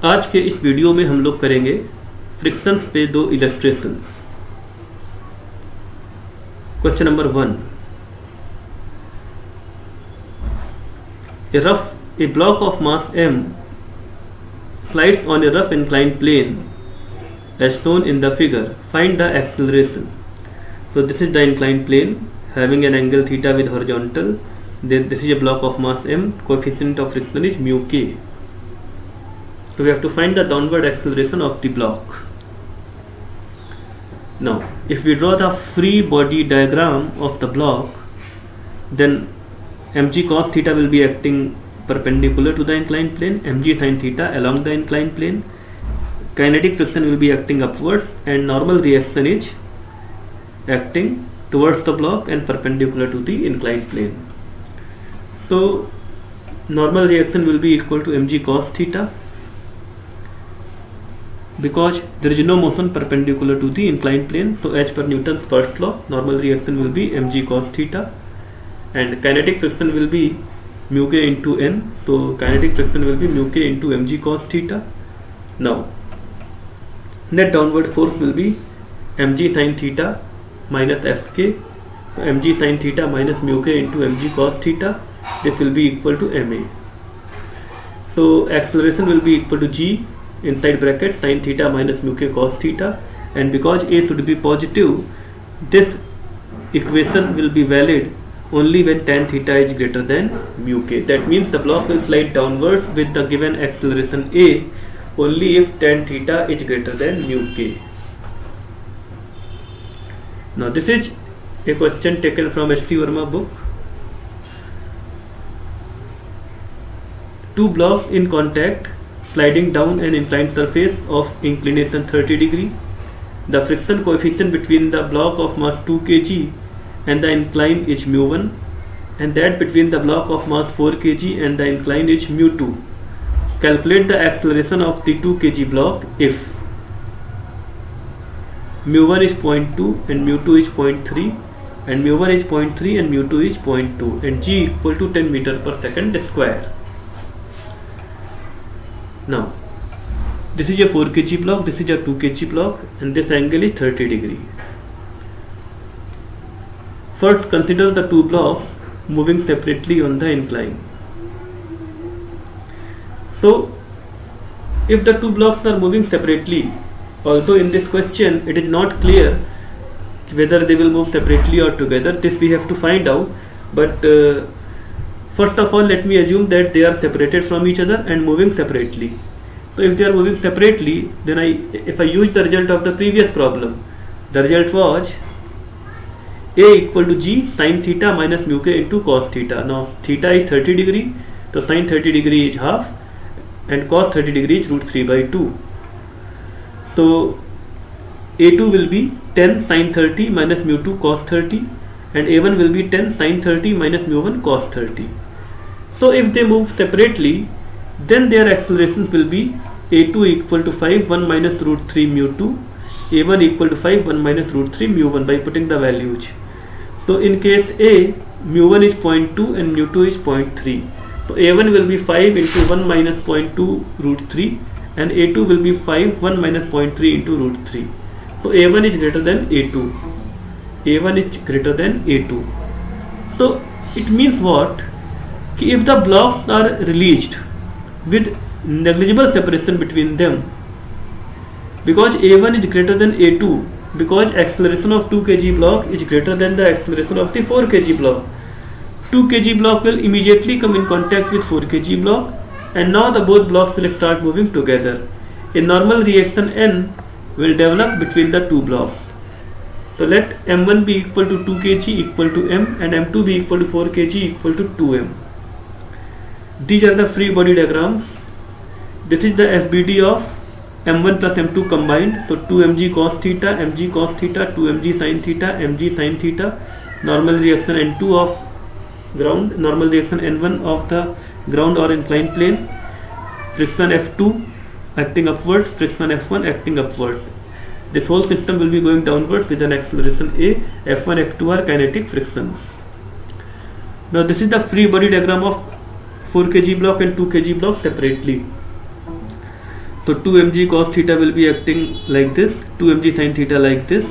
आज के इस वीडियो में हम लोग करेंगे फ्रिक्शन पे दो illustration. Question number 1, a block of mass m slides on a rough inclined plane as shown in the figure. Find the acceleration. So this is the inclined plane having an angle theta with horizontal. This is a block of mass m. Coefficient of friction is mu k. So we have to find the downward acceleration of the block. Now if we draw the free body diagram of the block, then mg cos theta will be acting perpendicular to the inclined plane, mg sin theta along the inclined plane. Kinetic friction will be acting upward and normal reaction is acting towards the block and perpendicular to the inclined plane. So normal reaction will be equal to mg cos theta. Because there is no motion perpendicular to the inclined plane, so as per Newton's first law, normal reaction will be mg cos theta, and kinetic friction will be mu k into n. So kinetic friction will be mu k into mg cos theta. Now net downward force will be mg sin theta minus fk. So mg sin theta minus mu k into mg cos theta. This will be equal to ma. So acceleration will be equal to g inside bracket sin theta minus mu k cos theta, and because a should be positive, this equation will be valid only when tan theta is greater than mu k. That means the block will slide downward with the given acceleration a only if tan theta is greater than mu k. Now this is a question taken from S.T. Verma book. Two blocks in contact sliding down an inclined surface of inclination 30 degree. The friction coefficient between the block of mass 2 kg and the incline is mu1, and that between the block of mass 4 kg and the incline is mu2. Calculate the acceleration of the 2 kg block if mu1 is 0.2 and mu2 is 0.3 and mu1 is 0.3 and mu2 is 0.2 and g equal to 10 meter per second square. Now this is a 4 kg block, this is a 2 kg block, and this angle is 30 degree. First consider the two blocks moving separately on the incline. So if the two blocks are moving separately, although in this question it is not clear whether they will move separately or together, this we have to find out, but first of all let me assume that they are separated from each other and moving separately. So if they are moving separately, then if I use the result of the previous problem, the result was a equal to g sin theta minus mu k into cos theta. Now theta is 30 degree, so sin 30 degree is half and cos 30 degree is root 3 by 2. So a2 will be 10 sin 30 minus mu2 cos 30, and a1 will be 10 sin 30 minus mu1 cos 30. So if they move separately, then their accelerations will be a2 equal to 5 1 minus root 3 mu2, a1 equal to 5 1 minus root 3 mu1 by putting the values. So in case a, mu1 is 0.2 and mu2 is 0.3. So a1 will be 5 into 1 minus 0.2 root 3 and a2 will be 5 1 minus 0.3 into root 3. So a1 is greater than a2. a1 is greater than a2. So it means what? If the blocks are released with negligible separation between them, because a1 is greater than a2, because acceleration of 2 kg block is greater than the acceleration of the 4 kg block, 2 kg block will immediately come in contact with 4 kg block, and now the both blocks will start moving together. A normal reaction n will develop between the two blocks. So let m1 be equal to 2 kg equal to m and m2 be equal to 4 kg equal to 2m. These are the free body diagrams. This is the FBD of m1 plus m2 combined. So 2mg cos theta, mg cos theta, 2mg sin theta, mg sin theta. Normal reaction n2 of ground, normal reaction n1 of the ground or inclined plane. Friction F2 acting upward, friction F1 acting upward. This whole system will be going downward with an acceleration a. F1, F2 are kinetic friction. Now this is the free body diagram of 4 kg block and 2 kg block separately. So 2 mg cos theta will be acting like this, 2 mg sin theta like this.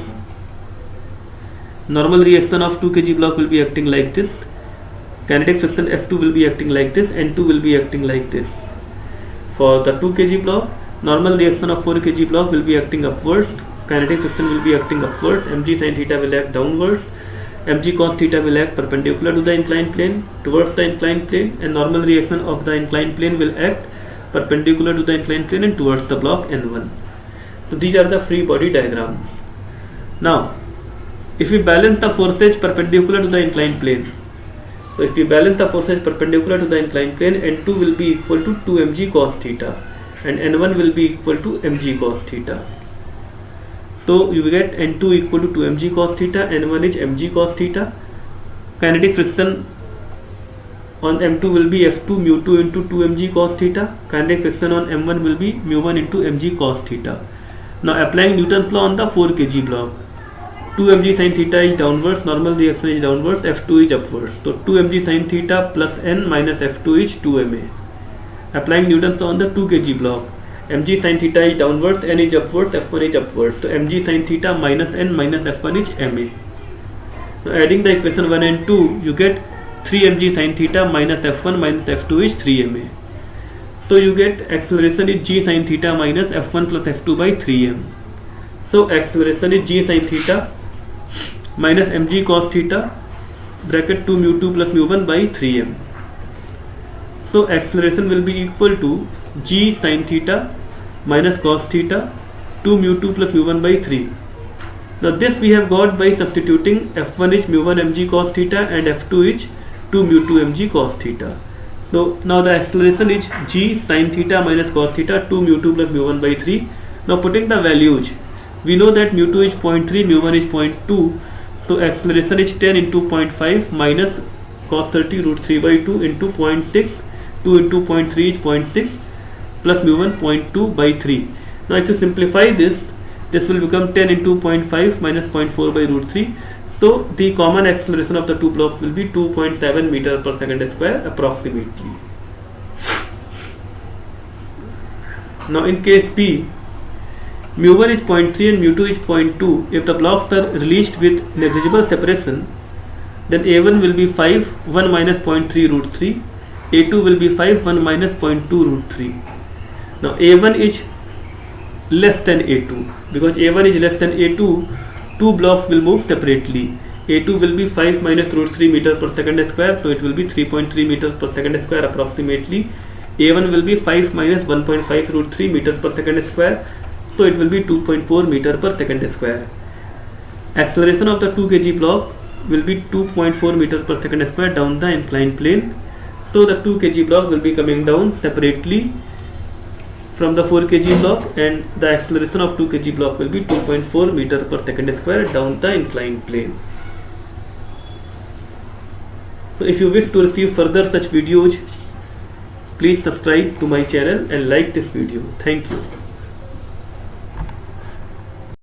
Normal reaction of 2 kg block will be acting like this. Kinetic friction F2 will be acting like this, N2 will be acting like this. For the 2 kg block, normal reaction of 4 kg block will be acting upward, kinetic friction will be acting upward, mg sin theta will act downward, mg cos theta will act perpendicular to the inclined plane, towards the inclined plane, and normal reaction of the inclined plane will act perpendicular to the inclined plane and towards the block N1. So these are the free body diagram. Now, if we balance the forces perpendicular to the inclined plane, so if we balance the forces perpendicular to the inclined plane, N2 will be equal to 2 mg cos theta and N1 will be equal to mg cos theta. So you get N2 equal to 2 mg cos theta, N1 is mg cos theta. Kinetic friction on M2 will be F2 mu2 into 2 mg cos theta. Kinetic friction on M1 will be mu1 into mg cos theta. Now applying Newton's law on the 4 kg block. 2 mg sin theta is downwards, normal reaction is downwards, F2 is upwards. So 2 mg sin theta plus N minus F2 is 2 ma. Applying Newton's law on the 2 kg block. Mg sin theta is downwards, N is upwards, F1 is upwards. So mg sin theta minus N minus F1 is ma. Now adding the equation 1 and 2, you get 3 mg sin theta minus F1 minus F2 is 3 ma. So you get acceleration is g sin theta minus F1 plus F2 by 3m. So acceleration is g sin theta minus mg cos theta bracket 2 mu2 plus mu1 by 3m. So acceleration will be equal to g sin theta minus cos theta 2 mu2 plus mu1 by 3. Now this we have got by substituting f1 is mu1 mg cos theta and f2 is 2 mu2 mg cos theta. So now the acceleration is g sin theta minus cos theta 2 mu2 plus mu1 by 3. Now putting the values, we know that mu2 is 0.3, mu1 is 0.2. So acceleration is 10 into 0.5 minus cos 30 root 3 by 2 into 0.6. 2 into 0.3 is 0.6 plus mu1 0.2 by 3. Now if you simplify this will become 10 into 0.5 minus 0.4 by root 3. So the common acceleration of the two blocks will be 2.7 meter per second square approximately. Now in case B, mu1 is 0.3 and mu2 is 0.2. If the blocks are released with negligible separation, then A1 will be 5, 1 minus 0.3 root 3. A2 will be 5, 1 minus 0.2 root 3. Now A1 is less than A2. Because A1 is less than A2, two blocks will move separately. A2 will be 5 minus root 3 meter per second square, so it will be 3.3 meters per second square approximately. A1 will be 5 minus 1.5 root 3 meters per second square, so it will be 2.4 meter per second square. Acceleration of the 2 kg block will be 2.4 meters per second square down the inclined plane. So the 2 kg block will be coming down separately from the 4 kg block, and the acceleration of 2 kg block will be 2.4 meter per second square down the inclined plane. So if you wish to receive further such videos, please subscribe to my channel and like this video. Thank you.